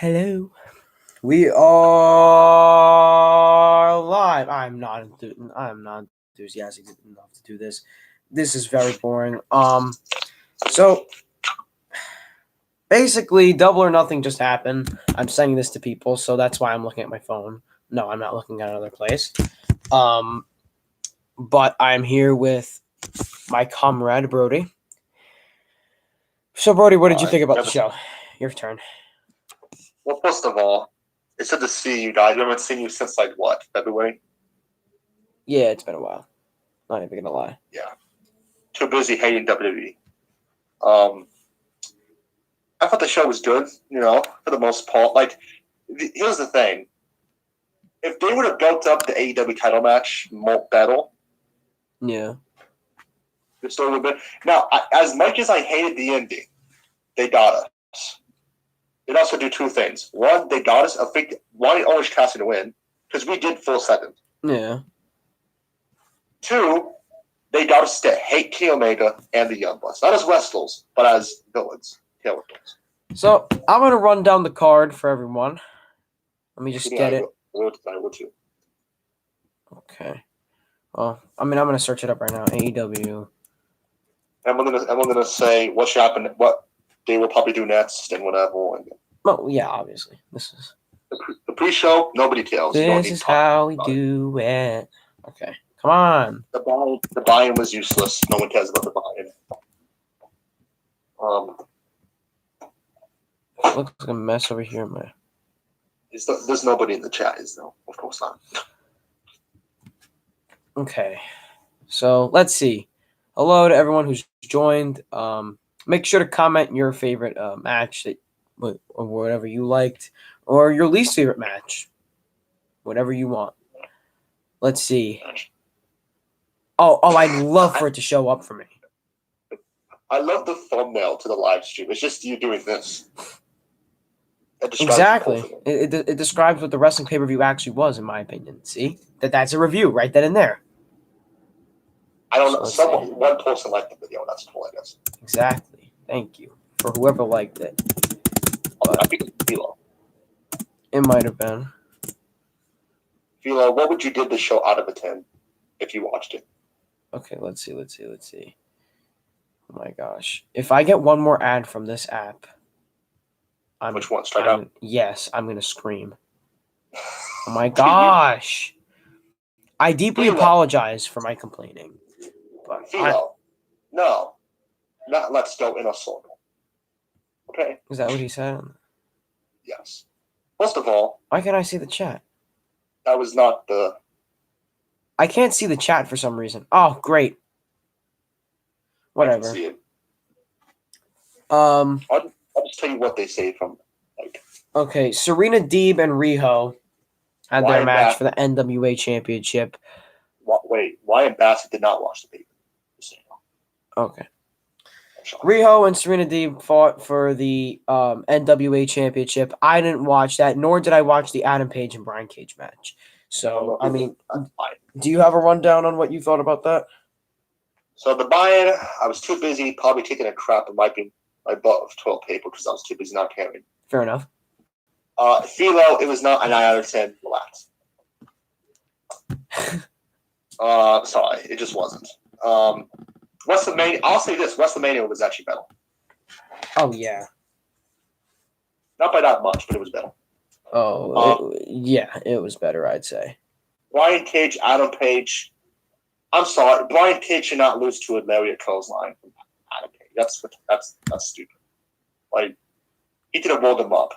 Hello. We are live. I'm not enthusiastic enough to do this. This is very boring. So basically, Double or Nothing just happened. I'm sending this to people, so that's why I'm looking at my phone. No, I'm not looking at another place. But I'm here with my comrade Brody. So Brody, what did you think about the show? Your turn. Well, first of all, it's good to see you guys. We haven't seen you since February? Yeah, it's been a while. Not even gonna lie. Yeah. Too busy hating WWE. I thought the show was good, for the most part. Here's the thing. If they would have built up the AEW title match more battle, yeah, the story would have been. Now, as much as I hated the ending, they got us. They'd also do two things. One, they got us wanting Orange Cassidy to win, because we did full second. Yeah. Two, they got us to hate Kenny Omega and the Young Bucks. Not as wrestlers, but as villains, characters. So, I'm going to run down the card for everyone. Let me just get it. I will too. Okay. Well, I'm going to search it up right now. AEW. And we're gonna say what should happen, what they will probably do next, and whatever. Well, yeah, obviously. This is the pre-show. Nobody tells. This is how we do it. Okay, come on. The buy-in was useless. No one cares about the buy-in. Looks like a mess over here, man. There's nobody in the chat, is there? Of course not. Okay, so let's see. Hello to everyone who's joined. Make sure to comment your favorite match or whatever you liked, or your least favorite match, whatever you want. Let's see. Oh, I'd love for it to show up for me. I love the thumbnail to the live stream. It's just you doing this. Exactly. It describes what the wrestling pay-per-view actually was, in my opinion. See? That's a review right then and there. I don't know. One person liked the video. That's cool, I guess. Exactly. Thank you for whoever liked it. I think it's Philo. It might have been. Philo, what would you give the show out of a 10 if you watched it? Okay, let's see. Oh my gosh. If I get one more ad from this app, which one? Strike out? Yes, I'm going to scream. Oh my gosh. I deeply apologize for my complaining. But Philo, no. Not let's go in a circle. Okay? Is that what he said? Yes. First of all... Why can't I see the chat? That was not the... I can't see the chat for some reason. Oh, great. Whatever. I can see it. I'll just tell you what they say from... Okay, Serena Deeb and Riho had their match for the NWA Championship. Wait, Wyatt Bassett did not watch the paper. Okay. Riho and Serena Deeb fought for the NWA Championship. I didn't watch that, nor did I watch the Adam Page and Brian Cage match. So, I mean, do you have a rundown on what you thought about that? So, the buy-in, I was too busy probably taking a crap and wiping my butt with toilet paper because I was too busy not caring. Fair enough. Philo, it was not an 9 out of 10. Relax. Sorry, it just wasn't. WrestleMania, I'll say this, WrestleMania was actually better. Oh, yeah. Not by that much, but it was better. It was better, I'd say. Brian Cage, Adam Page. I'm sorry, Brian Cage should not lose to a Lariat clothesline from Adam Page. That's stupid. Like, he could have rolled him up.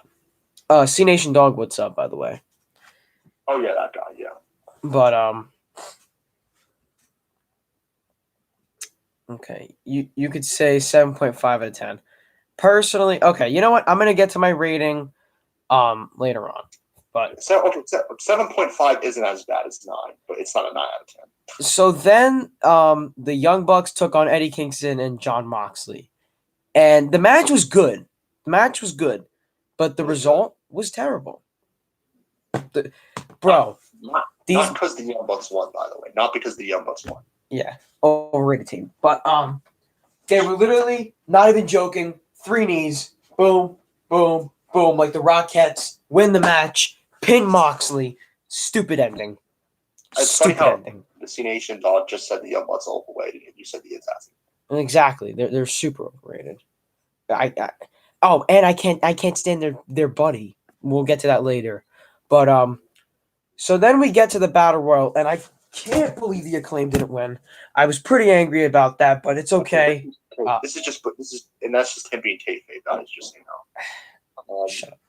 C Nation Dog, what's up, by the way? Oh, yeah, that guy, yeah. But, okay, you could say 7.5 out of 10. Personally, okay, you know what? I'm going to get to my rating later on. But 7.5 isn't as bad as 9, but it's not a 9 out of 10. So then the Young Bucks took on Eddie Kingston and Jon Moxley. And the match was good. But the result was terrible. Not because the Young Bucks won, by the way. Not because the Young Bucks won. Yeah, overrated team. But they were literally, not even joking, 3 knees, boom, boom, Boom, like the Rockettes win the match, pin Moxley. Stupid ending. It's funny Stupid how ending. the C Nation dog just said the Young Bucks are overrated, and you said the assassin. Exactly. They're super overrated. I can't stand their buddy. We'll get to that later. But so then we get to the Battle Royal, and I can't believe the Acclaim didn't win. I was pretty angry about that, but it's okay. This is and that's just him being kayfabe. That is just Shut up.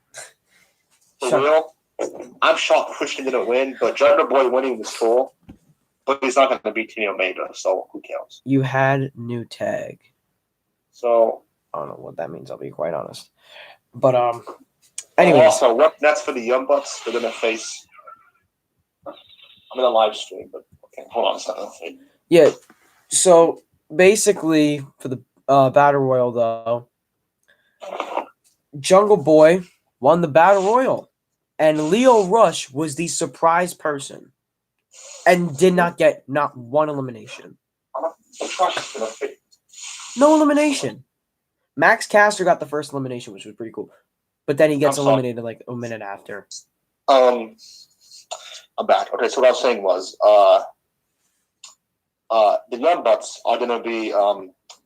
For Shut up. real, I'm shocked Christian didn't win, but Jungle Boy winning was cool. But he's not going to beat Kenny Omega, so who cares? You had new tag. So I don't know what that means. I'll be quite honest. But anyways. Also, what next for the Young Bucks? They're going to face. I'm in a live stream, but okay, hold on a second. Yeah. So basically, for the Battle Royal, though, Jungle Boy won the Battle Royal, and Leo Rush was the surprise person, and did not get not one elimination. No elimination. Max Caster got the first elimination, which was pretty cool, but then he gets eliminated like a minute after. I'm back. Okay, so what I was saying was, the Young Bucks are going to be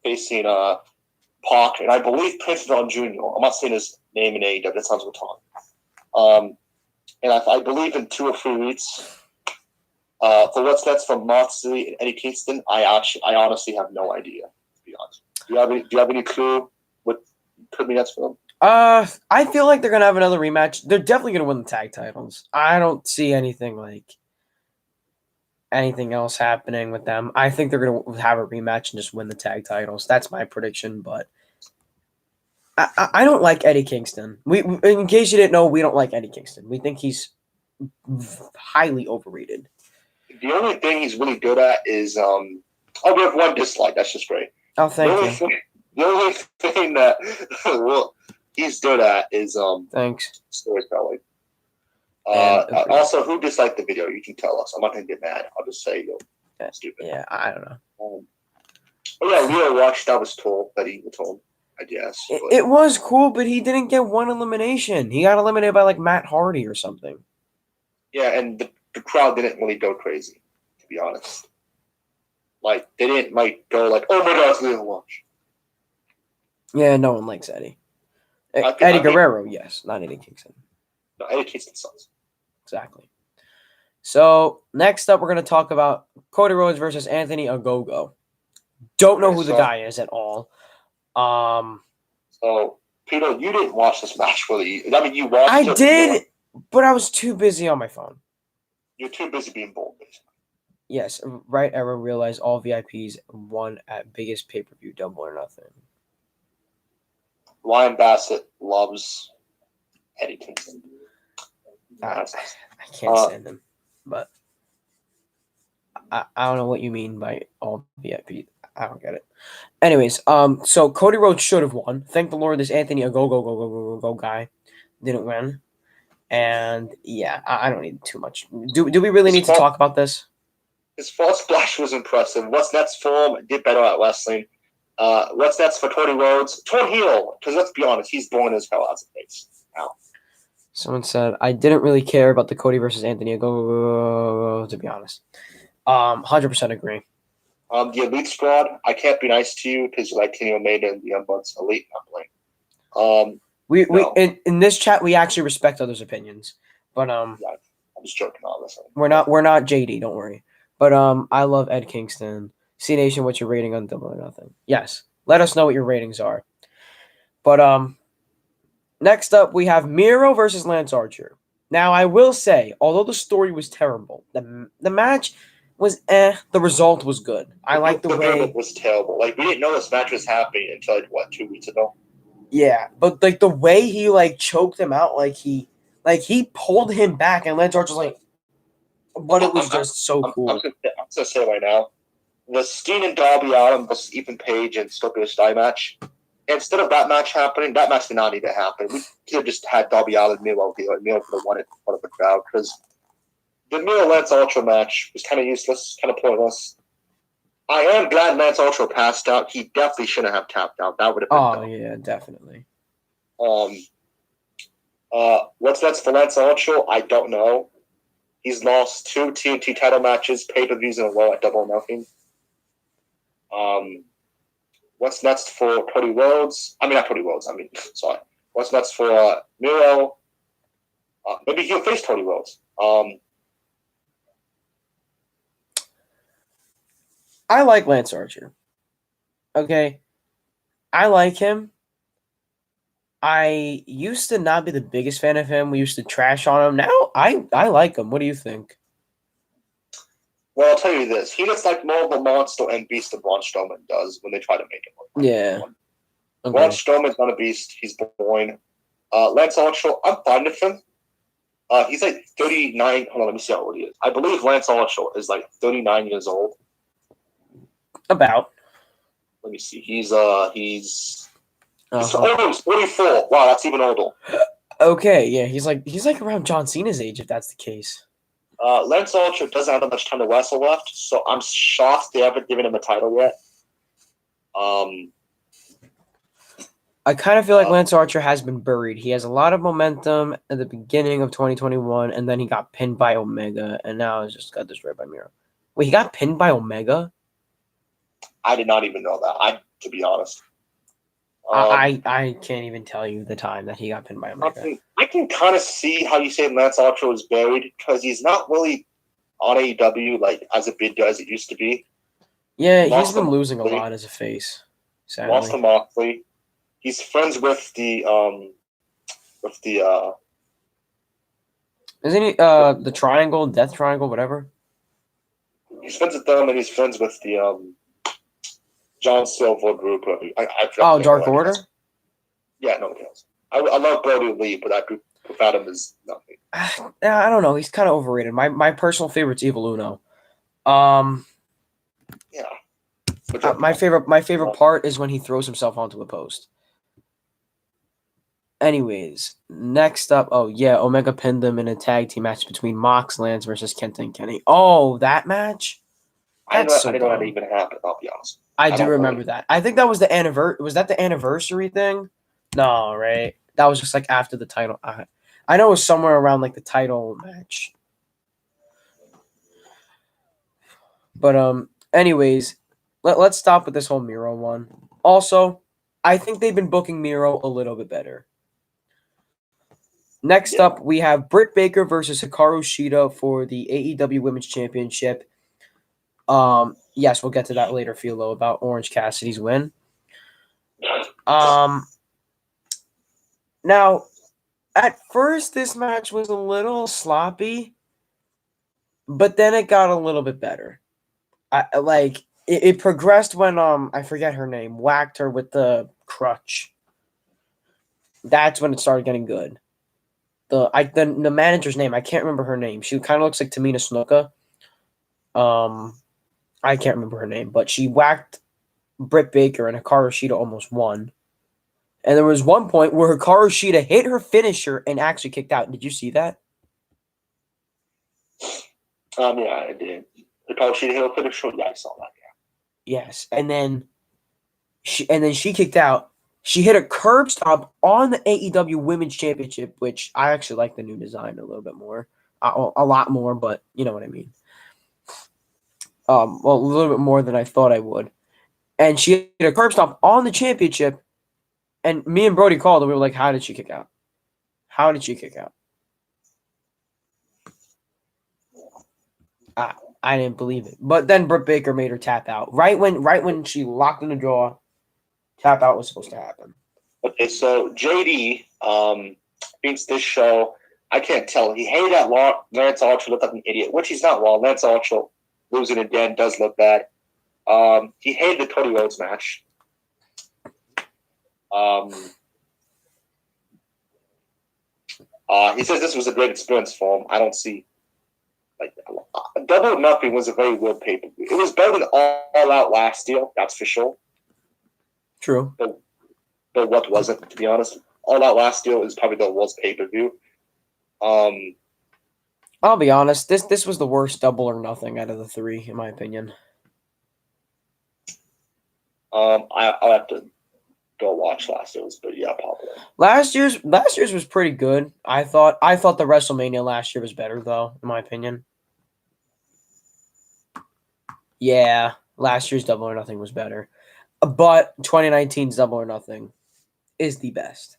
facing Pac, and I believe Prince John Jr. I'm not saying his name in AEW. That sounds retarded. And I believe in 2 or 3 weeks. For what's next from Moxley and Eddie Kingston, I honestly have no idea. To be honest, do you have any clue what could be next for them? I feel like they're gonna have another rematch. They're definitely gonna win the tag titles. I don't see anything else happening with them. I think they're gonna have a rematch and just win the tag titles. That's my prediction. But I don't like Eddie Kingston. We, in case you didn't know, we don't like Eddie Kingston. We think he's highly overrated. The only thing he's really good at is we have one dislike. That's just great. Oh, thank you. The only thing that he's good at is thanks storytelling. Also, who disliked the video? You can tell us. I'm not gonna get mad. I'll just say you're stupid. Yeah, I don't know. Leo watched. That was told that he was told. I guess it was cool, but he didn't get one elimination. He got eliminated by like Matt Hardy or something. Yeah, and the crowd didn't really go crazy, to be honest. Like they didn't go like, "Oh my God, it's Leo watch." Yeah, no one likes Eddie. Eddie Guerrero, yes, not Eddie Kingston. No, Eddie Kingston sucks. Exactly. So next up, we're going to talk about Cody Rhodes versus Anthony Ogogo. Don't know who the guy is at all. So Peter, you didn't watch this match, really. I mean, you watched. I did, but I was too busy on my phone. You're too busy being bold, basically. Yes, right. Era realized all VIPs won at biggest pay-per-view Double or Nothing. Ryan Bassett loves Eddie Kingston. I can't stand him, but I don't know what you mean by all VIP. I don't get it. Anyways, so Cody Rhodes should have won. Thank the Lord, this Anthony Ogogo guy didn't win. And yeah, I don't need too much. Do we really need to talk about this? His false splash was impressive. What's next for him? Did better at wrestling. What's next for Cody Rhodes? Turn heel, because let's be honest, he's born as hell as a face now. Someone said I didn't really care about the Cody versus Anthony Ogogo, to be honest. 100% agree. The Elite Squad, I can't be nice to you because you like Kenny Omega and the Young Bucks Elite. I'm playing. In this chat we actually respect others' opinions, but yeah, I'm just joking, honestly. We're not JD, don't worry. But I love Ed Kingston. C Nation, what's your rating on Double or Nothing? Yes, let us know what your ratings are. But next up we have Miro versus Lance Archer. Now I will say, although the story was terrible, the match was the result was good. I like the way it was terrible. Like we didn't know this match was happening until 2 weeks ago. Yeah, but like the way he choked him out, he pulled him back, and Lance Archer was like, but it was just so cool. I'm gonna say right now, the Steen and Darby Allin versus Ethan Page and Scorpio Sky match. Instead of that match happening, that match did not need to happen. We could have just had Darby Allin Miro here, and Miro could have won it in front of the crowd because the Miro Lance Archer match was kind of useless, kind of pointless. I am glad Lance Archer passed out. He definitely shouldn't have tapped out. That would have been yeah, definitely. What's next for Lance Archer? I don't know. He's lost 2 TNT title matches, pay-per-views in a row at Double or Nothing. What's next for Cody Rhodes? I mean, not Cody Rhodes. Sorry. What's next for Miro? Maybe he'll face Cody Rhodes. I like Lance Archer. Okay. I like him. I used to not be the biggest fan of him. We used to trash on him. Now I like him. What do you think? Well, I'll tell you this. He looks like more of a monster and beast than Braun Strowman does when they try to make him look like Yeah. one. Braun Strowman's not a beast. He's boring. Lance Archer, I'm fine with him. He's like 39. Hold on, let me see how old he is. I believe Lance Archer is like 39 years old. About. Let me see. He's 44. Wow, that's even older. Okay, yeah, he's like around John Cena's age if that's the case. Lance Archer doesn't have that much time to wrestle left, so I'm shocked they haven't given him a title yet. I kind of feel like Lance Archer has been buried. He has a lot of momentum at the beginning of 2021, and then he got pinned by Omega, and now he's just got destroyed by Miro. Wait, he got pinned by Omega? I did not even know that. To be honest. I can't even tell you the time that he got pinned by Omega. I can kind of see how you say Lance Archer was buried because he's not really on AEW like as a big as it used to be. Yeah, he's been losing a lot as a face. Sadly. Lost to Moxley. He's friends with the isn't he the Triangle, Death Triangle, whatever? He's friends with them and he's friends with the John Silver group. Dark Order? Yeah, nobody else. I love Brody Lee, but that group without him is nothing. I don't know. He's kind of overrated. My personal favorite's Evil Uno. Yeah. My favorite part is when he throws himself onto a post. Anyways, next up, Omega pinned him in a tag team match between Mox Lance versus Kenta and Kenny. Oh, that match? I didn't know that even happened, I'll be honest. I do remember that. I think that was the anniversary. Was that the anniversary thing? No, right? That was just like after the title. I know it was somewhere around like the title match. But anyways, let's stop with this whole Miro one. Also, I think they've been booking Miro a little bit better. Next up, we have Britt Baker versus Hikaru Shida for the AEW Women's Championship. Yes, we'll get to that later, Philo, about Orange Cassidy's win. Now, at first, this match was a little sloppy, but then it got a little bit better. It progressed when I forget her name, whacked her with the crutch. That's when it started getting good. The manager's name, I can't remember her name. She kind of looks like Tamina Snuka. I can't remember her name, but she whacked Britt Baker and Hikaru Shida almost won. And there was one point where Hikaru Shida hit her finisher and actually kicked out. Did you see that? Yeah, I did. Hikaru Shida hit her finisher. Yeah, I saw that. Yeah. Yes, and then she kicked out. She hit a curb stomp on the AEW Women's Championship, which I actually like the new design a little bit more, a lot more, but you know what I mean. A little bit more than I thought I would. And she hit a curb stomp on the championship, and me and Brody called, and we were like, "How did she kick out? How did she kick out?" I didn't believe it. But then Britt Baker made her tap out right when she locked in the draw. Tap out was supposed to happen. Okay, so JD thinks this show, I can't tell. He hated that Lance Archer looked like an idiot, which he's not wrong. Lance Archer losing again does look bad. He hated the Cody Rhodes match. He says this was a great experience for him. I don't see Double or Nothing was a very weird pay-per-view. It was better than All Out last year, that's for sure. True. But what wasn't, to be honest? All Out last year is probably the worst pay-per-view. I'll be honest. This was the worst Double or Nothing out of the three, in my opinion. I'll have to go watch last year's, but yeah, probably. Last year's was pretty good. I thought the WrestleMania last year was better though, in my opinion. Yeah, last year's Double or Nothing was better, but 2019's Double or Nothing is the best.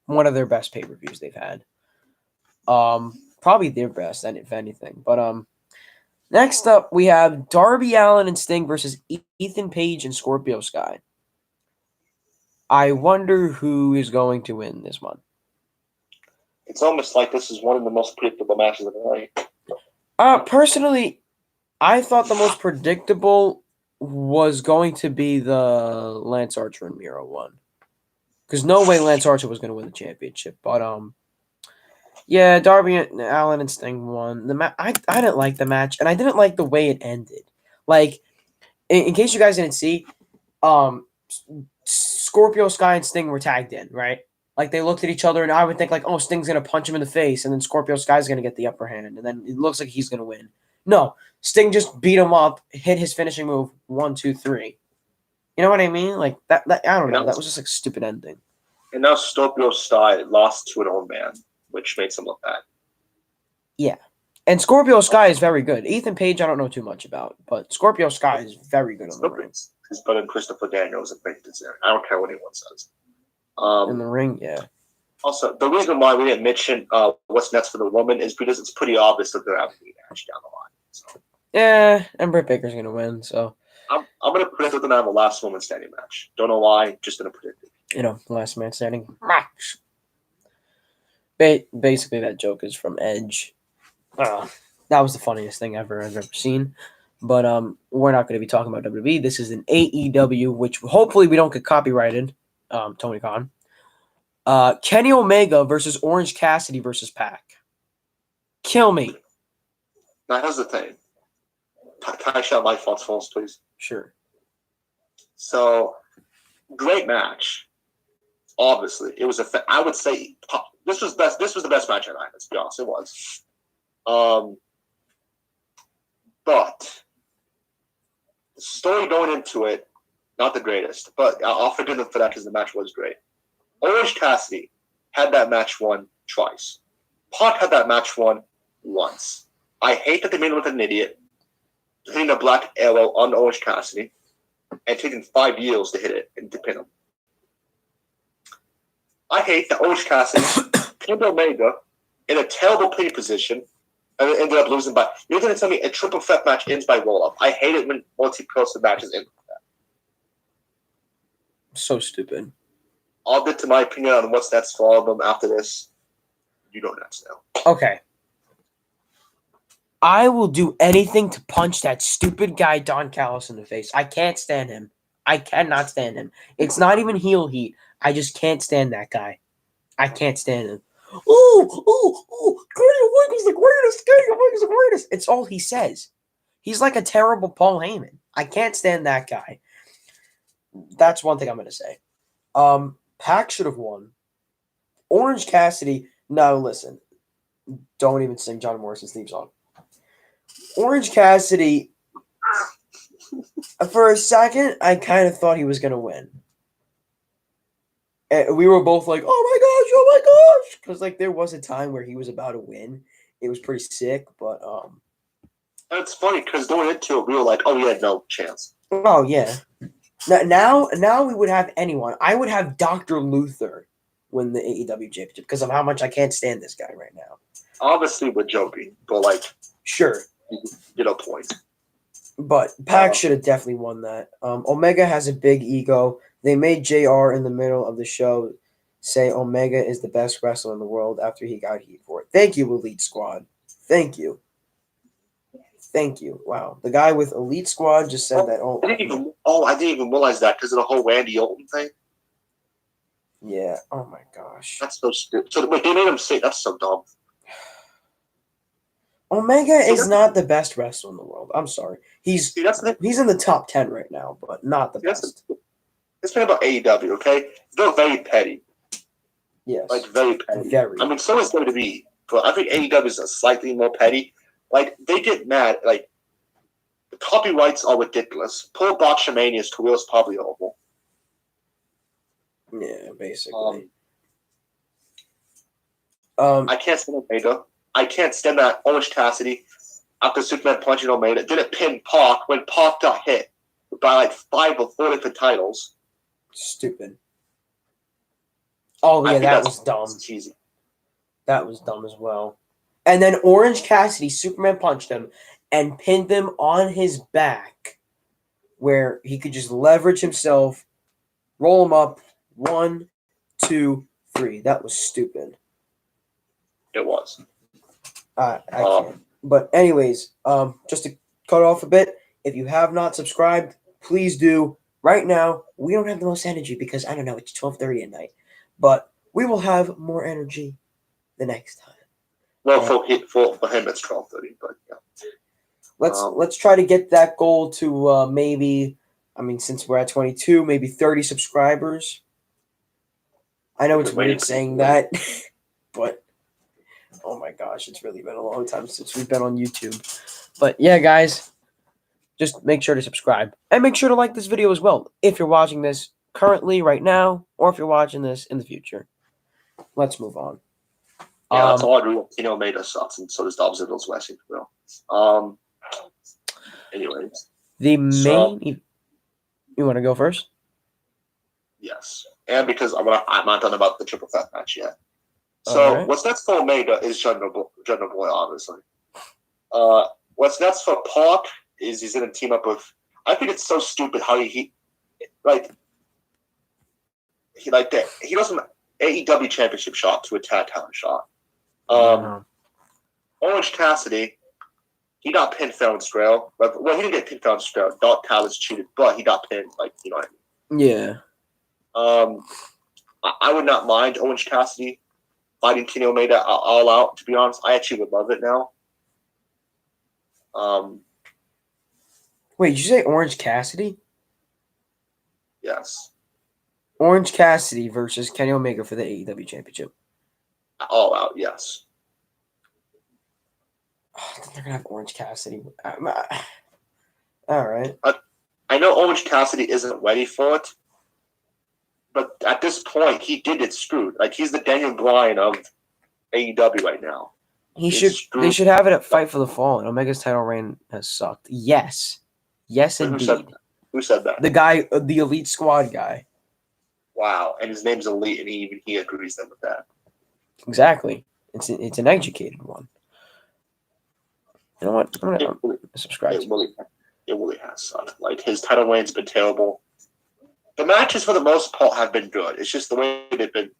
One of their best pay-per-views they've had. Probably their best, if anything. But next up we have Darby Allin and Sting versus Ethan Page and Scorpio Sky. I wonder who is going to win this one. It's almost like this is one of the most predictable matches of the night. Personally, I thought the most predictable was going to be the Lance Archer and Miro one. Because no way Lance Archer was going to win the championship. But, yeah, Darby Allin and Sting won. I didn't like the match, and I didn't like the way it ended. Like, in case you guys didn't see, Scorpio Sky and Sting were tagged in, right? Like, they looked at each other, and I would think, like, oh, Sting's going to punch him in the face, and then Scorpio Sky's going to get the upper hand, and then it looks like he's going to win. No, Sting just beat him up, hit his finishing move, 1, 2, 3. You know what I mean? Like, that I don't know. That was just, like, a stupid ending. And now Scorpio Sky lost to an old man, which makes him look bad. Yeah. And Scorpio Sky is very good. Ethan Page, I don't know too much about, but Scorpio Sky is very good on the ring. He's better than Christopher Daniels and Bates there. I don't care what anyone says. In the ring, yeah. Also, the reason why we didn't mention what's next for the woman is because it's pretty obvious that they're having a match down the line. So. Yeah, and Britt Baker's going to win, so. I'm going to predict that they're going to have a last woman standing match. Don't know why, just going to predict it. You know, last man standing match. Basically, that joke is from Edge. That was the funniest thing I've ever seen. But we're not going to be talking about WWE. This is an AEW, which hopefully we don't get copyrighted. Tony Khan. Kenny Omega versus Orange Cassidy versus Pac. Kill me. Now, here's the thing. Can I shout my thoughts first, please? Sure. So, great match. Obviously, it was I would say this was best. This was the best match of the night. Let's be honest, it was. But the story going into it, not the greatest. But I'll forgive them for that because the match was great. Orange Cassidy had that match won twice. Pac had that match won once. I hate that they made him look like an idiot, hitting a black arrow on Orange Cassidy and taking 5 years to hit it and to pin him. I hate that Orange Cassidy pinned Omega in a terrible pinning position and ended up losing by. You're going to tell me a triple threat match ends by roll up? I hate it when multi-person matches end like that. So stupid. I'll get to my opinion on what's next for all of them after this. You go next now. Okay. I will do anything to punch that stupid guy Don Callis in the face. I can't stand him. I cannot stand him. It's not even heel heat. I just can't stand that guy. I can't stand him. Kenny Omega's the greatest. Kenny Omega's the greatest. It's all he says. He's like a terrible Paul Heyman. I can't stand that guy. That's one thing I'm going to say. Pac should have won. Orange Cassidy, no, listen. Don't even sing John Morrison's theme song. Orange Cassidy, for a second, I kind of thought he was going to win. And we were both like, oh my gosh. Because, like, there was a time where he was about to win. It was pretty sick, but... It's funny, because going into it, we were like, oh, we had no chance. Oh, yeah. Now we would have anyone. I would have Dr. Luther win the AEW championship because of how much I can't stand this guy right now. Obviously, we're joking, but, like... Sure. You get a point. But Pac should have definitely won that. Omega has a big ego. They made JR in the middle of the show say Omega is the best wrestler in the world after he got heat for it. Thank you, Elite Squad. Thank you. Wow. The guy with Elite Squad just said that. I didn't even realize that because of the whole Randy Orton thing. Yeah. Oh, my gosh. That's so stupid. So they made him say that's so dumb. Omega is not the best wrestler in the world. I'm sorry. He's in the top 10 right now, but not the best. This thing about AEW, okay? They're very petty. Yes. Like, very petty. Very. I mean, so is WWE, but I think AEW is slightly more petty. Like, they get mad. Like, the copyrights are ridiculous. Poor Botchamania's career is probably over. Yeah, basically. Um, Um, I can't stand Omega. I can't stand that Orange Cassidy after Superman punching Omega didn't pin Pac when Pac got hit by like 5 or 4 different titles. stupid. Oh I yeah, think that that's was dumb. cheesy. That was dumb as well. And then Orange Cassidy, Superman punched him and pinned him on his back, where he could just leverage himself, roll him up. 1, 2, 3. That was stupid. It was. I can't. But anyways, just to cut off a bit, if you have not subscribed, please do. Right now, we don't have the most energy because I don't know, it's 12:30 at night. But we will have more energy the next time. Well, And for him it's 12:30, but yeah. let's try to get that goal to maybe, I mean, since we're at 22, maybe 30 subscribers. I know it's weird saying that, but oh my gosh, it's really been a long time since we've been on YouTube. But yeah, guys, just make sure to subscribe and make sure to like this video as well if you're watching this currently right now or if you're watching this in the future. Let's move on. Yeah, that's all I do. Omega sucks, and so does Dolph Ziggler's Wrestling for real. Anyways, The main. You want to go first? Yes, and because I'm not done about the triple threat match yet. So right. What's next for Omega is Jungle Boy, obviously. What's next for Pac is he's going to team up with. I think it's so stupid how he goes from AEW championship shot to a tag title shot. Orange Cassidy, he got pinned fair and square. Well, he didn't get pinned fair and square. Dark Callis cheated, but he got pinned. Like, you know what I mean? Yeah. I would not mind Orange Cassidy fighting Kenny Omega all out. To be honest, I actually would love it now. Wait, did you say Orange Cassidy? Yes. Orange Cassidy versus Kenny Omega for the AEW Championship. All out, yes. They're gonna have Orange Cassidy. All right. I know Orange Cassidy isn't ready for it, but at this point, he did get screwed. Like, he's the Daniel Bryan of AEW right now. They should have it at Fight for the Fallen. Omega's title reign has sucked. Yes, indeed. Who said that? The guy, the Elite Squad guy. Wow, and his name's Elite, and he agrees with that. Exactly. It's an educated one. You know what? I'm gonna subscribe. It really has sucked. Like, his title reign's been terrible. The matches, for the most part, have been good. It's just the way they've been.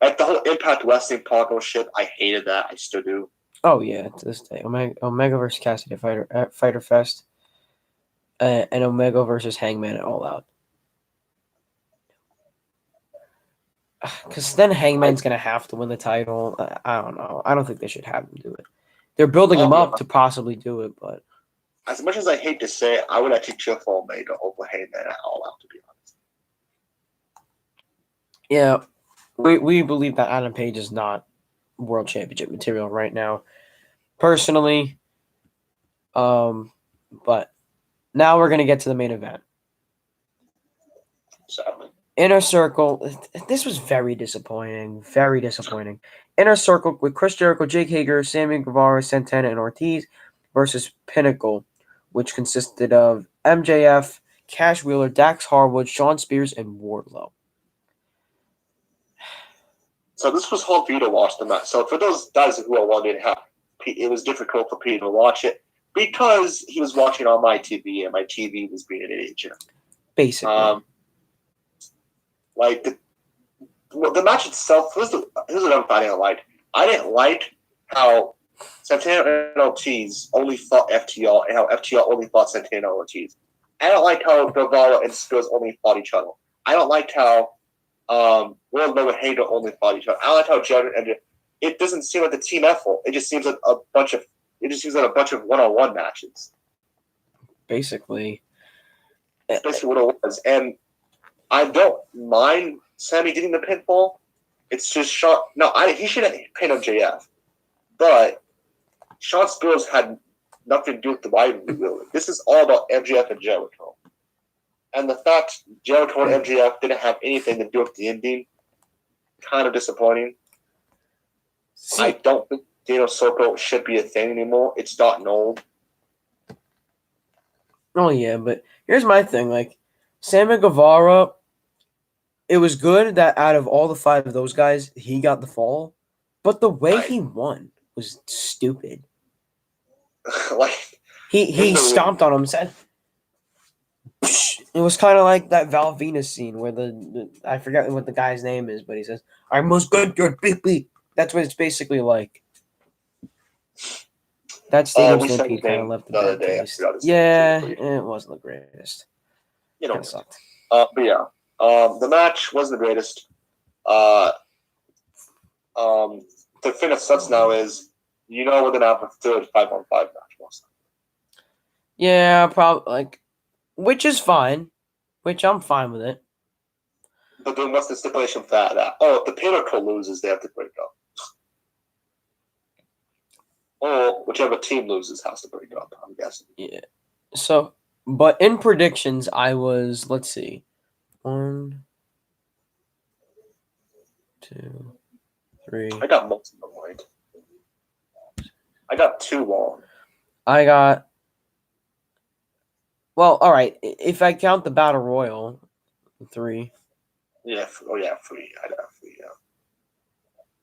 Like, the whole Impact Wrestling partnership, I hated that. I still do. Oh, yeah, to this day. Omega versus Cassidy at Fighter Fest. And Omega versus Hangman at All Out. Because then Hangman's going to have to win the title. I don't know. I don't think they should have him do it. They're building him up to possibly do it, but... As much as I hate to say it, I would actually cheer for Omega over Hangman at All Out, to be honest. Yeah, we believe that Adam Page is not World Championship material right now, personally. But now we're going to get to the main event. Sadly. Inner Circle. This was very disappointing. Very disappointing. Inner Circle with Chris Jericho, Jake Hager, Sammy Guevara, Santana, and Ortiz versus Pinnacle, which consisted of MJF, Cash Wheeler, Dax Harwood, Shawn Spears, and Wardlow. So this was hard for you to watch the match. So for those guys who are wondering how it was difficult for Peter to watch it, because he was watching on my TV and my TV was being an idiot. Basically. Like, the match itself, here's another thing I didn't like. I didn't like how Santana and Ortiz only fought FTR and how FTR only fought Santana and Ortiz. I don't like how Guevara and Spears only fought each other. I don't like how Wardlow and Hager only fought each other. I don't like how Jordan and it doesn't seem like a team effort. It just seems like a bunch of one-on-one matches. Basically. That's basically what it was. And I don't mind Sammy getting the pinfall. It's just Sean. No, he should have pinned MJF. But Shawn Spears had nothing to do with the rivalry, really. This is all about MJF and Jericho. And the fact Jericho and MJF didn't have anything to do with the ending, kind of disappointing. I don't think Dino Soto should be a thing anymore. It's gotten old. Oh yeah, but here's my thing. Like Sammy Guevara, it was good that out of all the 5 of those guys, he got the fall. But the way he won was stupid. Like he stomped on him, said it was kind of like that Val Venus scene where the I forget what the guy's name is, but he says, "I must get your beep." That's what it's basically like. That Stadium Stampede kind of left a bad taste. Yeah, it wasn't the greatest. You know, kind of sucked. But yeah, the match wasn't the greatest. The thing that sucks now is, we're gonna have a third 5-on-5 match. Yeah, probably which is fine. Which I'm fine with it. But then what's the stipulation for that? If the Pinnacle loses, they have to break up. Or whichever team loses has to break up, I'm guessing. Yeah. So, but in predictions, I was, let's see. 1, 2, 3. I got most of them right. I got 2 wrong. I got. Well, all right. If I count the Battle Royal, 3. Yeah. Oh yeah, 3. I got 3.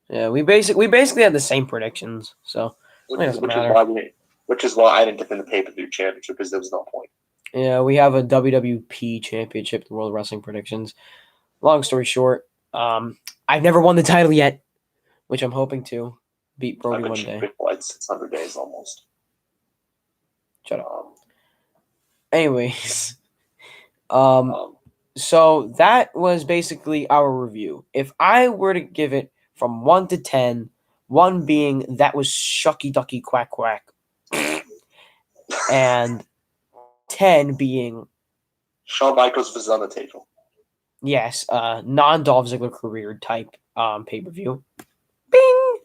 Yeah. Yeah, we basically had the same predictions, so it doesn't matter. Which is why I didn't defend the pay-per-view championship, because there was no point. Yeah, we have a WWP championship, the World Wrestling Predictions. Long story short, I've never won the title yet, which I'm hoping to beat Brody one day. For like 600 days almost. Shut up. Anyways, so that was basically our review. If I were to give it from 1 to 10, 1 being that was shucky ducky quack quack, and 10 being Shawn Michaels was on the table. Yes, non-Dolph Ziggler career type pay-per-view. Bing!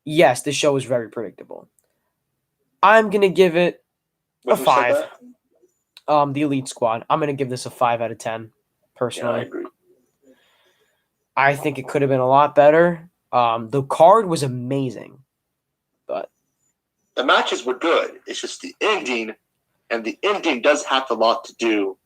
Yes, the show was very predictable. I'm going to give it a 5. The Elite Squad. I'm going to give this a 5 out of 10, personally. Yeah, I agree. I think it could have been a lot better. The card was amazing, but the matches were good. It's just the ending, and the ending does have a lot to do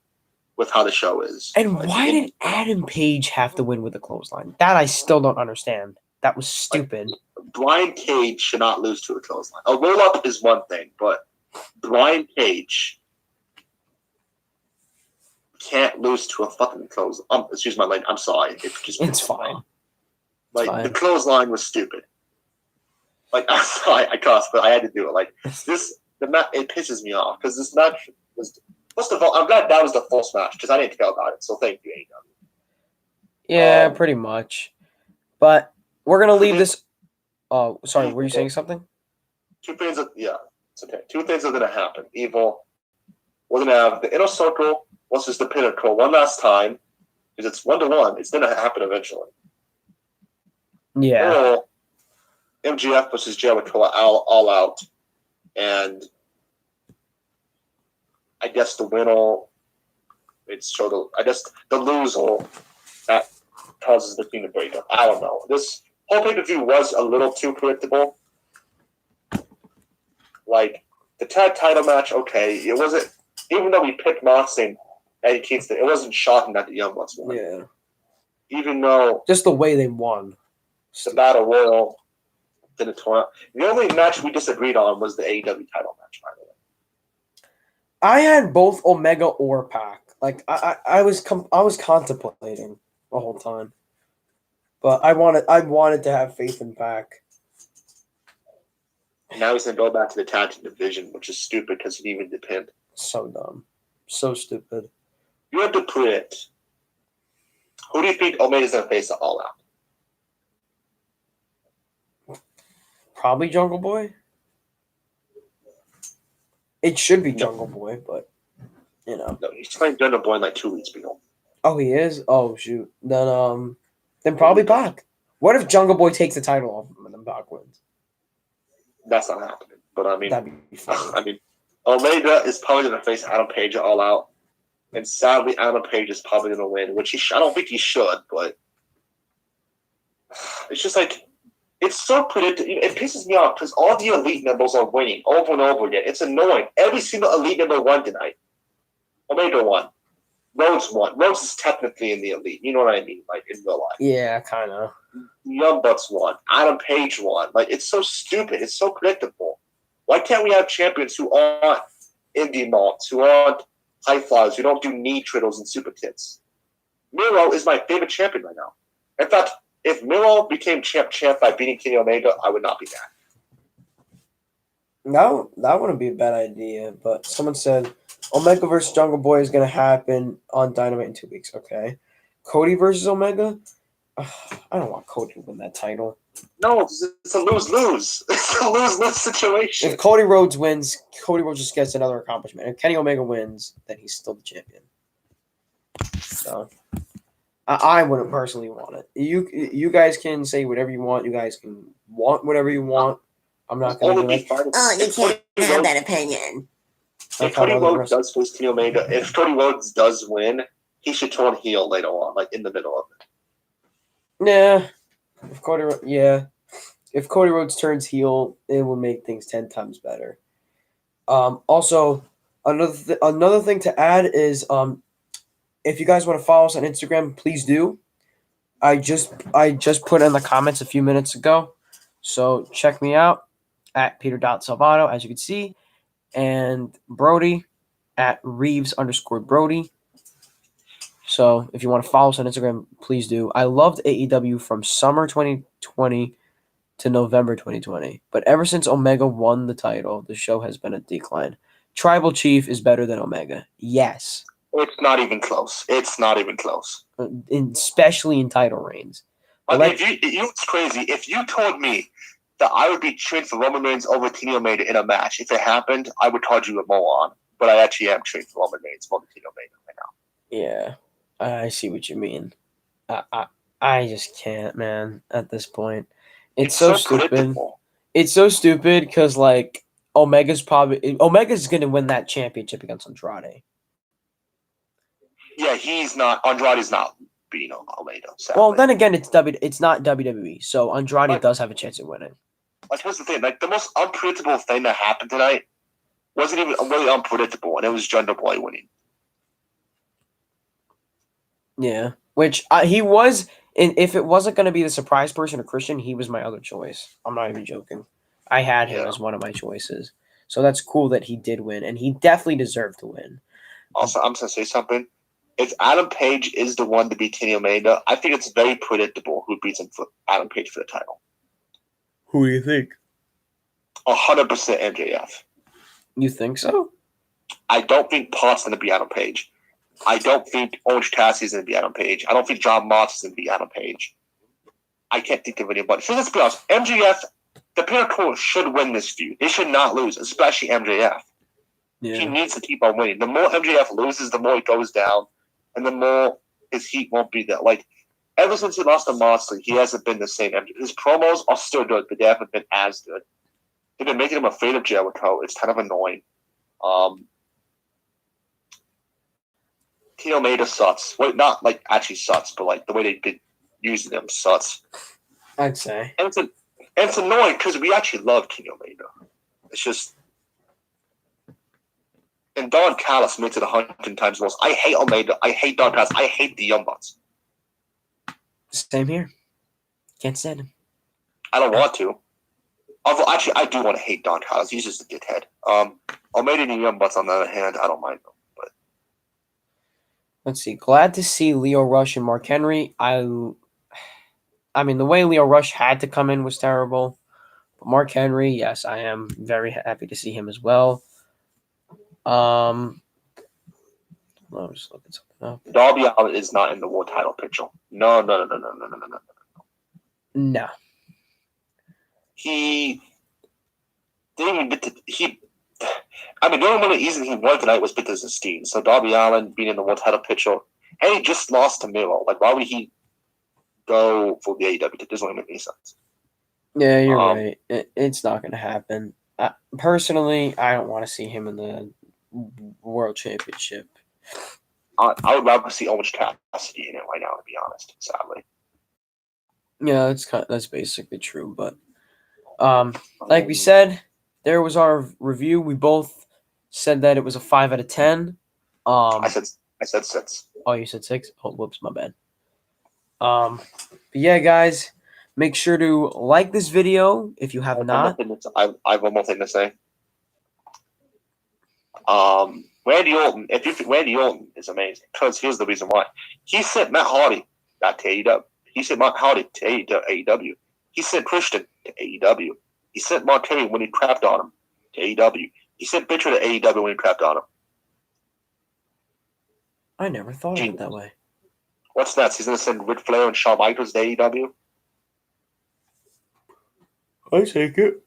with how the show is. And why did Adam Page have to win with a clothesline? That I still don't understand. That was stupid. Brian Cage should not lose to a clothesline. A roll-up is one thing, but Brian Cage can't lose to a fucking clothesline. Excuse my language. I'm sorry. It's fine. The clothesline was stupid. I'm sorry, I cussed, but I had to do it. It pisses me off because this match was. First of all, I'm glad that was the first match because I didn't care about it. So thank you, AEW. Yeah, pretty much. But we're gonna leave this. Oh, sorry. Were you saying something? 2 things. It's okay. 2 things are gonna happen. Evil. We're gonna have the Inner Circle versus the Pinnacle one last time because it's 1-1. It's gonna happen eventually. Yeah. Or MGF versus Jericho all out, and I guess the winner. I guess the loser that causes the team to break up. I don't know. This whole pay-per-view was a little too predictable. Like the tag title match, okay, it wasn't. Even though we picked Moxley and Eddie Kingston, it wasn't shocking that the Young Bucks won. Yeah. Even though just the way they won, the Battle Royal didn't turn out. The only match we disagreed on was the AEW title match. By the way, I had both Omega or Pac. I was contemplating the whole time, but I wanted to have faith in Pac. Now he's gonna go back to the tag team division, which is stupid because he didn't even depend. So dumb, so stupid. You have to predict. Who do you think Omega's gonna face at All Out? Probably Jungle Boy. It should be Jungle Boy, but No, he's playing Jungle Boy in like 2 weeks ago. Oh, he is? Oh shoot. Then probably Pac. What if Jungle Boy takes the title off him and then Pac wins? That's not happening. But I mean, that'd be fun. I mean, Omega is probably gonna face Adam Page at All Out. And sadly, Adam Page is probably going to win, which I don't think he should, but it's just like, it's so predictable. It pisses me off because all the elite members are winning over and over again. It's annoying. Every single elite member won tonight. Omega won. Rhodes won. Rhodes is technically in the elite. You know what I mean? Like, in real life. Yeah, kind of. Young Bucks won. Adam Page won. Like, it's so stupid. It's so predictable. Why can't we have champions who aren't indie malts, who aren't high flyers, who don't do knee triddles and super kicks? Miro is my favorite champion right now. In fact, if Miro became champ by beating Kenny Omega, I would not be mad. No, that wouldn't be a bad idea. But someone said Omega versus Jungle Boy is going to happen on Dynamite in 2 weeks. Okay. Cody versus Omega? I don't want Cody to win that title. No, it's a lose-lose. It's a lose-lose situation. If Cody Rhodes wins, Cody Rhodes just gets another accomplishment. If Kenny Omega wins, then he's still the champion. So I wouldn't personally want it. You guys can say whatever you want. You guys can want whatever you want. I'm not going to be like, oh, you can't have that opinion. If Cody Rhodes does face Kenny Omega, if Cody Rhodes does win, he should turn heel later on, like in the middle of it. Yeah. If Cody Rhodes turns heel, it will make things 10 times better. Also, another thing to add is if you guys want to follow us on Instagram, please do. I just put in the comments a few minutes ago, so check me out at Peter.Salvato, as you can see, and Brody at Reeves_Brody. So if you want to follow us on Instagram, please do. I loved AEW from summer 2020 to November 2020, but ever since Omega won the title, the show has been a decline. Tribal Chief is better than Omega. Yes. It's not even close. It's not even close. Especially in title reigns. If you know what's crazy? If you told me that I would be cheering for Roman Reigns over Kenny Omega in a match, if it happened, I would call you a moron. But I actually am cheering for Roman Reigns over Kenny Omega right now. Yeah, I see what you mean. I just can't, man. At this point, it's so stupid. It's so stupid because like Omega's gonna win that championship against Andrade. Yeah, he's not. Andrade's not beating Omega. Sadly. Well, then again, it's not WWE, so Andrade does have a chance of winning. Like, here's the thing: like, the most unpredictable thing that happened tonight wasn't even really unpredictable, and it was Jungle Boy winning. Yeah, which he was. And if it wasn't going to be the surprise person or Christian, he was my other choice. I'm not even joking. I had him as one of my choices. So that's cool that he did win, and he definitely deserved to win. Also, I'm going to say something. If Adam Page is the one to beat Kenny Omega, I think it's very predictable who beats him for Adam Page for the title. Who do you think? 100% MJF. You think so? I don't think Pot's going to be Adam Page. I don't think Orange Cassidy is going to be Adam Page. I don't think John Mox is going to be Adam Page. I can't think of anybody. So let's be honest. MJF, the Pinnacle should win this feud. They should not lose, especially MJF. Yeah. He needs to keep on winning. The more MJF loses, the more he goes down, and the more his heat won't be there. Like, ever since he lost to Moxley, he hasn't been the same. His promos are still good, but they haven't been as good. They've been making him afraid of Jericho. It's kind of annoying. Kenny Omega sucks. Well, not like actually sucks, but like the way they've been using him sucks. I'd say. And it's annoying because we actually love Kenny Omega. It's just. And Don Callis makes it 100 times worse. I hate Omega. I hate Don Callis. I hate the Young Bucks. Same here. Can't stand him. I don't want to. Although, actually, I do want to hate Don Callis. He's just a dickhead. Omega and the Young Bucks, on the other hand, I don't mind them. But let's see. Glad to see Lio Rush and Mark Henry. I mean, the way Lio Rush had to come in was terrible. But Mark Henry, yes, I am very happy to see him as well. I'm just looking something up. Darby Allin is not in the world title picture. No. No. He didn't even get to. I mean, the only reason he won tonight was because of Steen. So Darby Allin being in the world title picture, and he just lost to Miro. Like, why would he go for the AEW? That doesn't make any sense. Yeah, you're right. It's not going to happen. Personally, I don't want to see him in the World Championship. I would rather see Orange Cassidy in it right now, to be honest. Sadly. Yeah, that's basically true. But like we said, there was our review. We both said that it was a 5 out of 10. I said 6. Oh, you said 6? Oh, whoops, my bad. But yeah, guys, make sure to like this video if you have not. I have one more thing to say. Randy Orton, Randy Orton is amazing because here's the reason why. He sent Matt Hardy back to AEW. He sent Matt Hardy to AEW. He sent Christian to AEW. He sent Martelli when he crapped on him to AEW. He sent Bitcher to AEW when he crapped on him. I never thought of it that way. What's next? He's going to send Ric Flair and Shawn Michaels to AEW? I take it.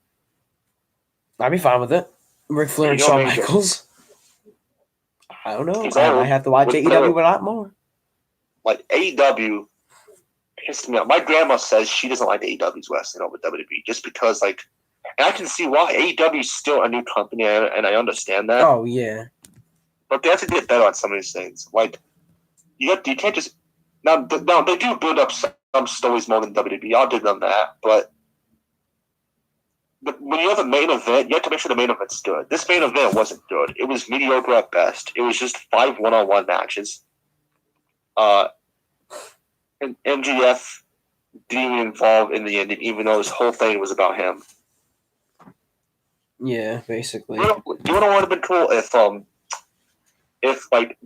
I'd be fine with it. Ric Flair and Shawn Michaels. I don't know. I have to watch AEW a lot more. Like, AEW pissed me off. My grandma says she doesn't like AEW's wrestling over WWE just because, like, and I can see why. AEW is still a new company, and I understand that. Oh, yeah. But they have to get better on some of these things. Like, you can't just... Now, they do build up some stories more than WWE. I'll give them that, but when you have a main event, you have to make sure the main event's good. This main event wasn't good. It was mediocre at best. It was just 5 one-on-one matches. And MGF didn't even involve in the ending, even though this whole thing was about him. Yeah, basically. You know what would have been cool if like,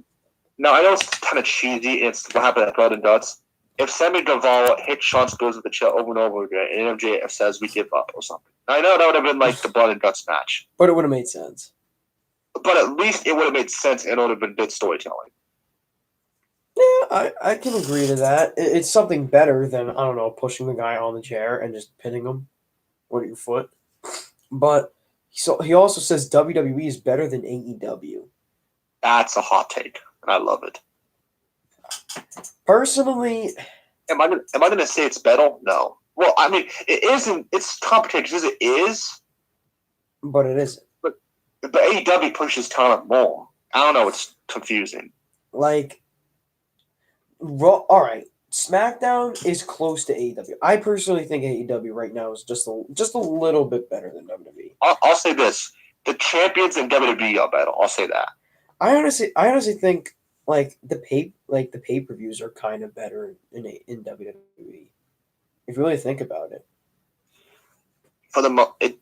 now I know it's kind of cheesy. It's what happened at Blood and Guts. If Sammy Guevara hit Shawn Spears with the chair over and over again, and MJF says we give up or something. I know that would have been like the Blood and Guts match. But it would have made sense. But at least it would have made sense and it would have been good storytelling. Yeah, I can agree to that. It's something better than, I don't know, pushing the guy on the chair and just pinning him with your foot. But he also says WWE is better than AEW. That's a hot take, and I love it. Personally, am I going to say it's better? No. Well, I mean, it isn't. It's complicated because it is, but it isn't. But AEW pushes talent more. I don't know. It's confusing. Like, all right, SmackDown is close to AEW. I personally think AEW right now is just a little bit better than WWE. I'll say this: the champions in WWE are better. I'll say that. I honestly think like the pay-per-views are kind of better in WWE. If you really think about it. For the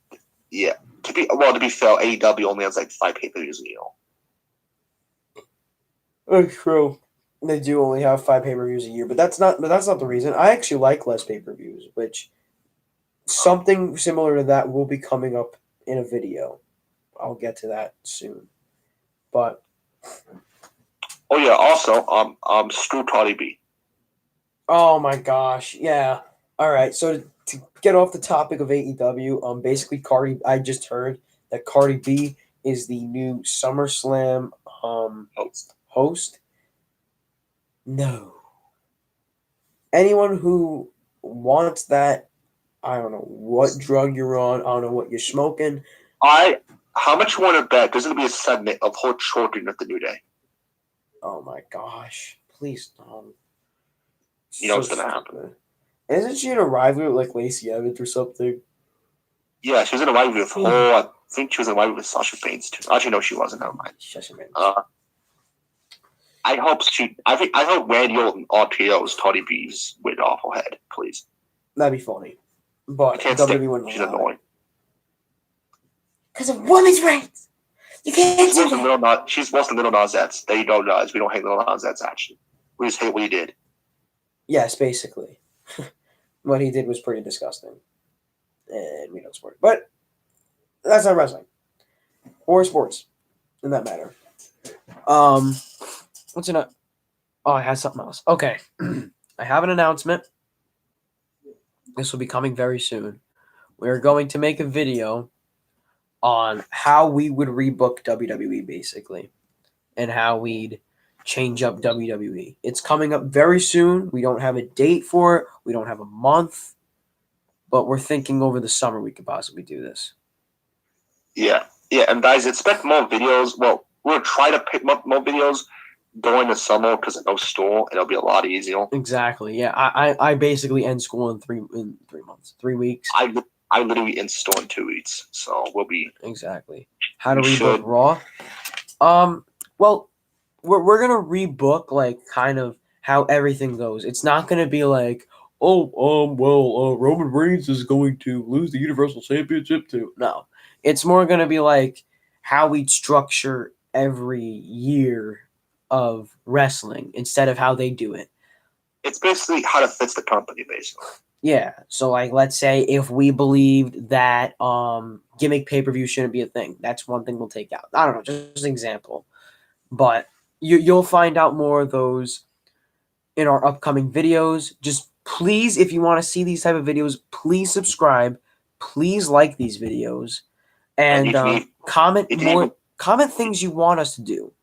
yeah. To be fair, AEW only has like 5 pay-per-views a year. That's true. They do only have 5 pay-per-views a year, but that's not the reason. I actually like less pay-per-views, which something similar to that will be coming up in a video. I'll get to that soon. But oh yeah, also screw Cardi B. Oh my gosh, yeah. All right, so to get off the topic of AEW, basically I just heard that Cardi B is the new SummerSlam host. No. Anyone who wants that, I don't know what drug you're on, I don't know what you're smoking. How much you want to bet there's going to be a segment of her choking at the New Day? Oh my gosh. Please don't. You know what's going to happen. Isn't she in a rivalry with like Lacey Evans or something? Yeah, she was in a rivalry with her. I think she was in a rivalry with Sasha Banks too. Actually, no, she wasn't. Never mind. I hope Randy Orton RPO's Cardi B's wig off her head, please. That'd be funny. But WWE wouldn't. She's annoying. Because of women's rights. You can't do that. She's worse than Little Nas X. There you go, guys. We don't hate Little Nas X, actually. We just hate what he did. Yes, basically. What he did was pretty disgusting. And we don't support it. But that's not wrestling. Or sports. In that matter. What's in it? Oh, I had something else. Okay. I have an announcement. This will be coming very soon. We're going to make a video on how we would rebook WWE, basically, and how we'd change up WWE. It's coming up very soon. We don't have a date for it. We don't have a month, but we're thinking over the summer we could possibly do this. Yeah, and guys, expect more videos. Well, we'll try to pick up more videos. during the summer because of no school, it'll be a lot easier. Exactly. Yeah. I basically end school in 3 months, 3 weeks. I literally end school in 2 weeks, so we'll be Exactly. How to We rebook should. Raw? Well, we're gonna rebook like kind of how everything goes. It's not gonna be like, Roman Reigns is going to lose the Universal Championship to. No, it's more gonna be like how we structure every year of wrestling instead of how they do it. It's basically how to fix the company, basically. Yeah. So like let's say if we believed that gimmick pay-per-view shouldn't be a thing, that's one thing we'll take out. I don't know, just an example. But you'll find out more of those in our upcoming videos. Just please, if you want to see these type of videos, please subscribe. Please like these videos And and comment you can more. even Comment things you want us to do.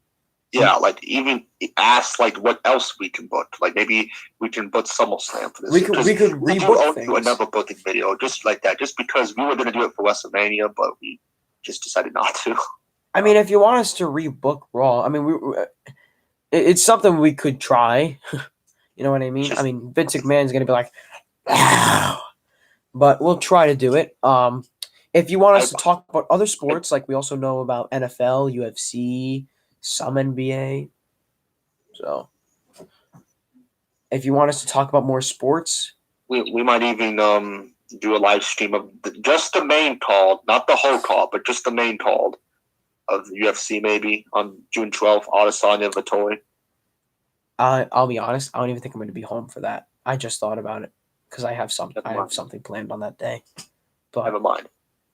like even ask like what else we can book. Like maybe we can book SummerSlam for this. We could rebook do things. another booking video just like that, just because we were going to do it for WrestleMania, but we just decided not to. I mean, if you want us to rebook Raw, I mean, it's something we could try. You know what I mean? I mean, Vince McMahon's gonna be like, "Ow." But we'll try to do it. If you want us to talk about other sports, like we also know about NFL, UFC, some NBA. So, if you want us to talk about more sports, we might even do a live stream of just the main card, not the whole card, but just the main card of UFC maybe on June 12th, Adesanya Vittori. I'll be honest, I don't even think I'm going to be home for that. I just thought about it because I have something planned on that day. But never mind.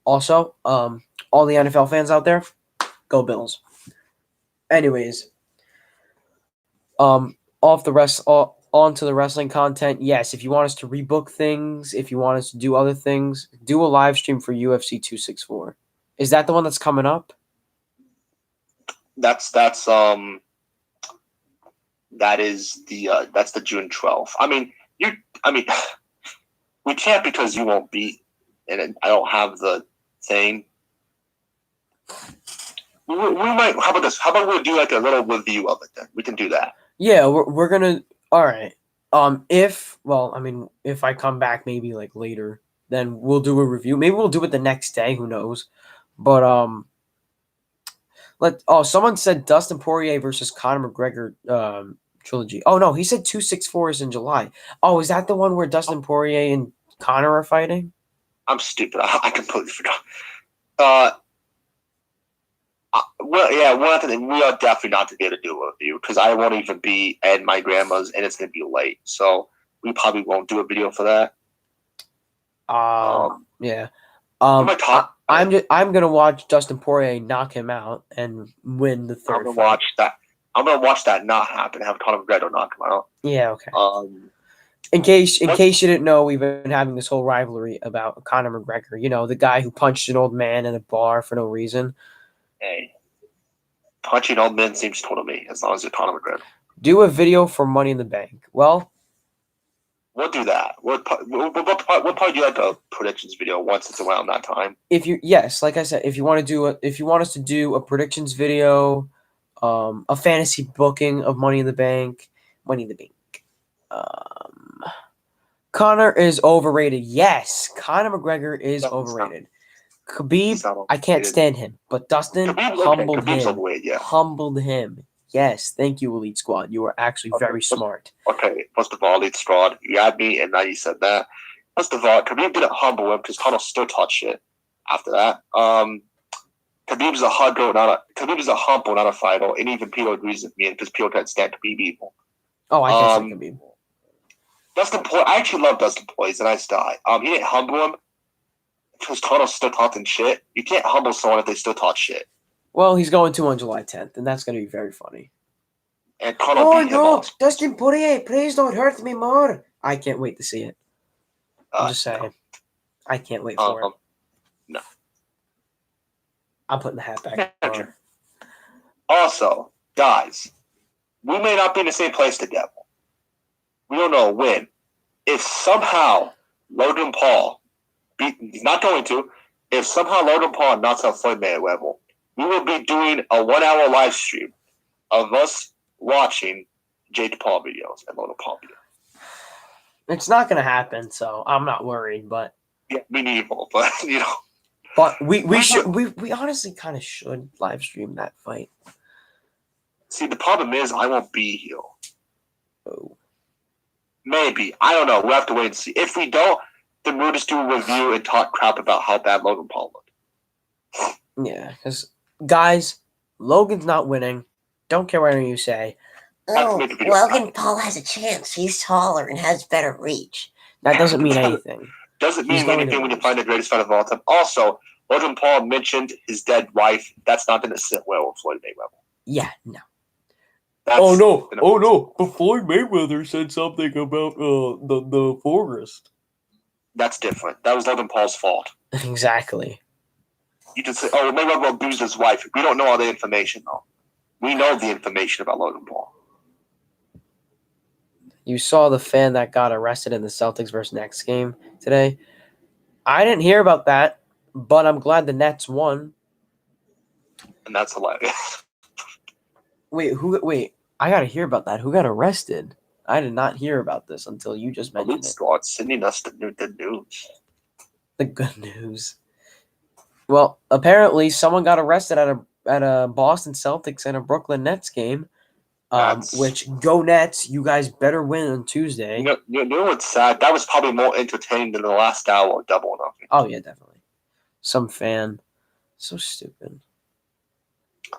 Also, all the NFL fans out there, go Bills. Anyways, onto the wrestling content. Yes, if you want us to rebook things, if you want us to do other things, do a live stream for UFC 264. Is that the one that's coming up? That's the June 12th. I mean, we can't because you won't be, and I don't have the thing. We might. How about this? How about we do like a little review of it? Then we can do that. Yeah, we're gonna. All right. If I come back maybe like later, then we'll do a review. Maybe we'll do it the next day. Who knows? But someone said Dustin Poirier versus Conor McGregor trilogy. Oh no, he said 264 is in July. Oh, is that the one where Dustin Poirier and Conor are fighting? I'm stupid. I completely forgot. Well, yeah, we are definitely not to be able to do a review because I won't even be at my grandma's and it's going to be late. So we probably won't do a video for that. Yeah. I'm gonna watch Dustin Poirier knock him out and win the third. Watch that. I'm gonna watch that not happen. Have Conor McGregor knock him out. Yeah. Okay. In case you didn't know, we've been having this whole rivalry about Conor McGregor. You know, the guy who punched an old man in a bar for no reason. Hey, punching old men seems cool to me as long as it's Conor McGregor. Do a video for Money in the Bank. Well, we'll do that. We'll probably do like a predictions video once it's around that time. Like I said, if you want us to do a predictions video, a fantasy booking of Money in the Bank. Conor is overrated. Yes, Conor McGregor is overrated. Khabib, I can't stand him, but Dustin humbled him. Yes, thank you, Elite Squad. You are actually very smart. Okay, first of all, Elite Squad, you had me, and now you said that. First of all, Khabib didn't humble him because Conor still taught shit after that. Khabib's a humble, not a fighter, and even Peter agrees with me because Peter can't stand Khabib evil. Oh, I can't stand Khabib. Dustin Poirier, I actually love Dustin Poirier. He's a nice guy. He didn't humble him because Conor still talking shit. You can't humble someone if they still talk shit. Well, he's going to on July 10th, and that's going to be very funny. And Conor beat him up. Dustin Poirier, please don't hurt me more. I can't wait to see it. I'm just saying. No. I can't wait for it. No. I'm putting the hat back on. Also, guys, we may not be in the same place together. We don't know when. If somehow Logan Paul he's not going to. If somehow Logan Paul knocks out Floyd Mayweather, we will be doing a 1 hour live stream of us watching Jake Paul videos and Logan Paul videos. It's not going to happen, so I'm not worried. But yeah, me neither. But but we should we honestly kind of should live stream that fight. See, the problem is I won't be here. Oh. Maybe. I don't know. We'll have to wait and see. If we don't, then we'll just do a review and talk crap about how bad Logan Paul looked. Yeah, because guys, Logan's not winning. Don't care what you say. Oh, Logan Paul has a chance. He's taller and has better reach. That doesn't mean anything. Doesn't mean anything when you find the greatest fight of all time. Also, Logan Paul mentioned his dead wife. That's not going to sit well with Floyd Mayweather. Yeah, no. That's oh no! But Floyd Mayweather said something about the forest. That's different. That was Logan Paul's fault. Exactly. You just say, "Oh, Mayweather abused his wife." We don't know all the information though. We know the information about Logan Paul. You saw the fan that got arrested in the Celtics versus Nets game today. I didn't hear about that, but I'm glad the Nets won. And that's hilarious. Wait, I gotta hear about that. Who got arrested? I did not hear about this until you just mentioned it. God sending us the news. The good news. Well, apparently someone got arrested at a Boston Celtics and a Brooklyn Nets game. Which go Nets! You guys better win on Tuesday. You know what's sad? That was probably more entertaining than the last hour of Double or Nothing. Oh yeah, definitely. Some fan, so stupid.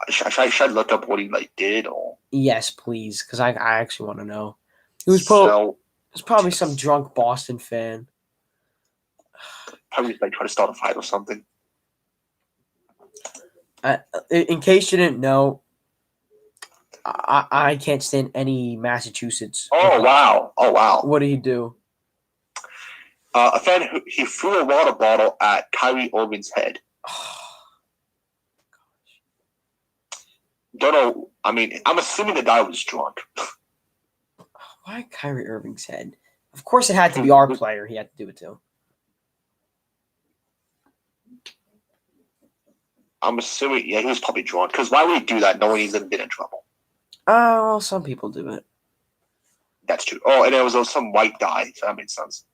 Should I look up what he did or? Yes, please, because I actually want to know. It was probably some drunk Boston fan. Probably try to start a fight or something. In case you didn't know, I can't stand any Massachusetts. Oh wow! What did he do? A fan he threw a water bottle at Kyrie Irving's head. Don't know. I mean, I'm assuming the guy was drunk. Why Kyrie Irving's head? Of course, it had to be our player. He had to do it too. I'm assuming, yeah, he was probably drunk. Because why would he do that knowing he's going to get in trouble? Oh, well, some people do it. That's true. Oh, and there was some white guy. So that makes sense.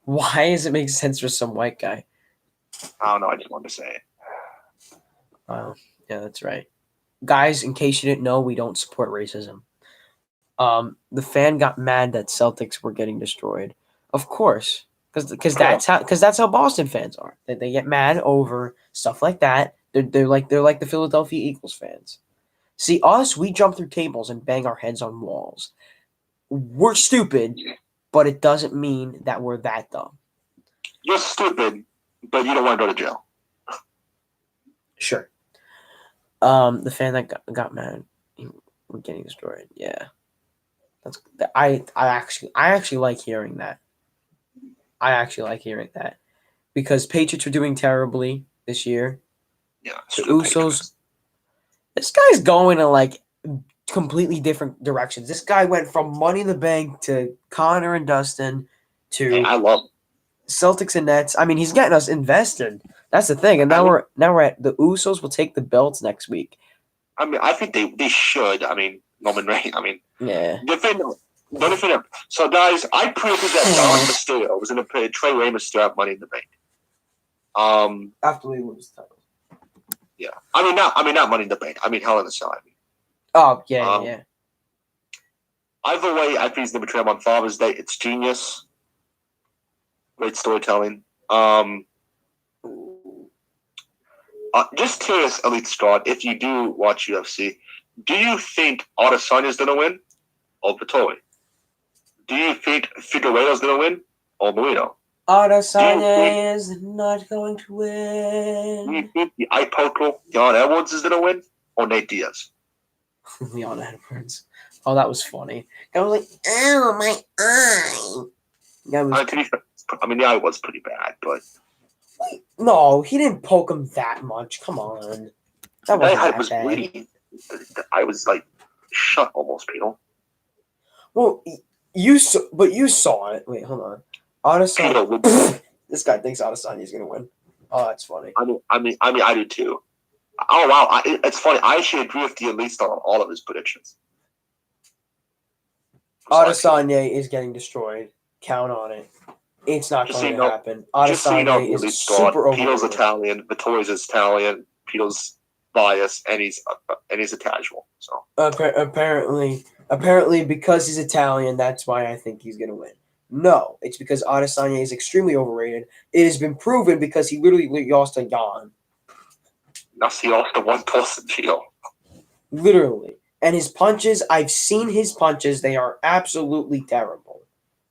Why does it make sense for some white guy? I don't know. I just wanted to say it. Wow. Yeah, that's right. Guys, in case you didn't know, we don't support racism. The fan got mad that Celtics were getting destroyed. Of course. Because that's how Boston fans are. They get mad over stuff like that. They're like the Philadelphia Eagles fans. See, us, we jump through tables and bang our heads on walls. We're stupid, but it doesn't mean that we're that dumb. You're stupid, but you don't want to go to jail. Sure. The fan that got mad, we're getting destroyed. Yeah, I actually like hearing that. I actually like hearing that because Patriots are doing terribly this year. Yeah, the Usos. This guy's going in completely different directions. This guy went from Money in the Bank to Connor and Dustin to I love Celtics and Nets. I mean, he's getting us invested. That's the thing. And now we're at the Usos will take the belts next week. I mean, I think they should. I mean, Roman Reigns. I mean, yeah. Defend him. So, guys, I predicted that Don Mysterio was going to play Trey Ramos to have Money in the Bank. After we lose the title. Yeah, I mean not Money in the Bank. I mean Hell in a Cell. I mean. Oh yeah. Either way, I think he's going to betray him on Father's Day. It's genius. Great storytelling. Just curious, Elite Squad, if you do watch UFC, do you think Adesanya is going to win or Vettori? Do you think Figueiredo is going to win or Marino? Adesanya is not going to win. Do you think the eye poker Leon Edwards is going to win or Nate Diaz? Leon Edwards. Oh, that was funny. I was like, ow, my eye. I mean, the eye was pretty bad, but... No, he didn't poke him that much. Come on. That wasn't that bad. Bleeding. The eye was, shut almost, Peter. Well, you saw it. Wait, hold on. Adesanya. This guy thinks Adesanya is going to win. Oh, that's funny. I mean, I do too. Oh wow, it's funny. I actually agree with you at least on all of his predictions. Adesanya is getting destroyed. Count on it. It's not Just going so you to know, happen. just so you know, Adesanya the is elite squad. super Pito's overrated. Italian, Vittori's Italian, Pito's biased, and he's a casual. So Apparently, because he's Italian, that's why I think he's going to win. No, it's because Adesanya is extremely overrated. It has been proven because he literally lost to Jan. now see also the one person Pito. Literally. And his punches, I've seen his punches. They are absolutely terrible.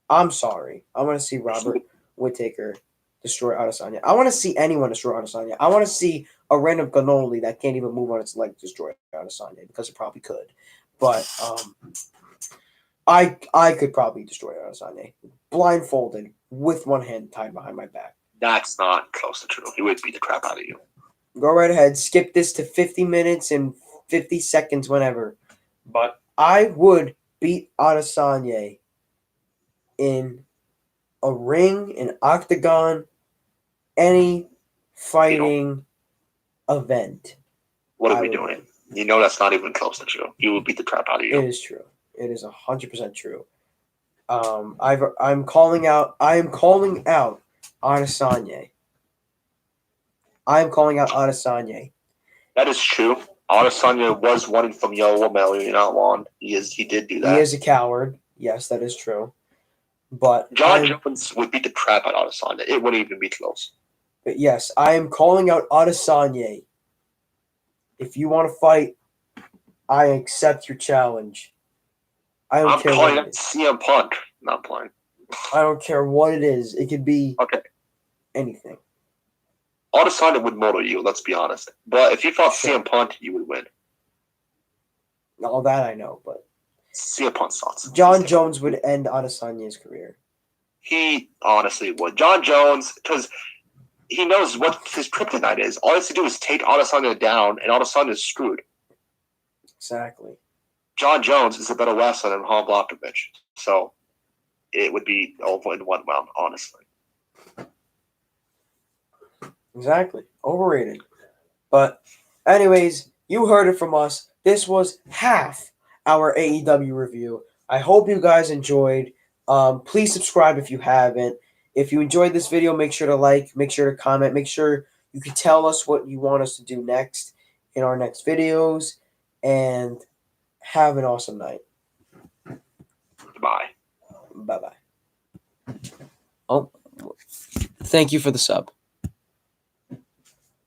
I'm sorry. I want to see Robert Whittaker destroy Adesanya. I want to see anyone destroy Adesanya. I want to see a random cannoli that can't even move on its leg destroy Adesanya because it probably could. But I could probably destroy Adesanya blindfolded with one hand tied behind my back. That's not close to true. He would beat the crap out of you. Go right ahead. Skip this to 50 minutes and 50 seconds whenever. But I would beat Adesanya in a ring, an octagon, any fighting event. What are we doing? You know that's not even close to true. He will beat the crap out of you. It is true. It is 100% true. I'm calling out. I am calling out Adesanya. I am calling out Adesanya. That is true. Adesanya was running from Yo O'Malley not long. He did do that. He is a coward. Yes, that is true. But John Jones would beat the crap out of Adesanya. It wouldn't even be close. But yes, I am calling out Adesanya. If you want to fight, I accept your challenge. I'm calling out CM Punk. Not playing. I don't care what it is. It could be anything. Adesanya would motor you, let's be honest. But if you fought CM Punk, you would win. All that I know, but CM Punk sucks. John Jones would end Adesanya's career. He honestly would. John Jones, because he knows what his kryptonite is. All he has to do is take Adesanya down, and Adesanya is screwed. Exactly. John Jones is a better wrestler than Han Blachowicz, so it would be over in one round, honestly. Exactly. Overrated. But anyways, you heard it from us. This was half our AEW review. I hope you guys enjoyed. Please subscribe if you haven't. If you enjoyed this video, make sure to like, make sure to comment, make sure you can tell us what you want us to do next in our next videos. And have an awesome night. Bye. Bye-bye. Oh, thank you for the sub.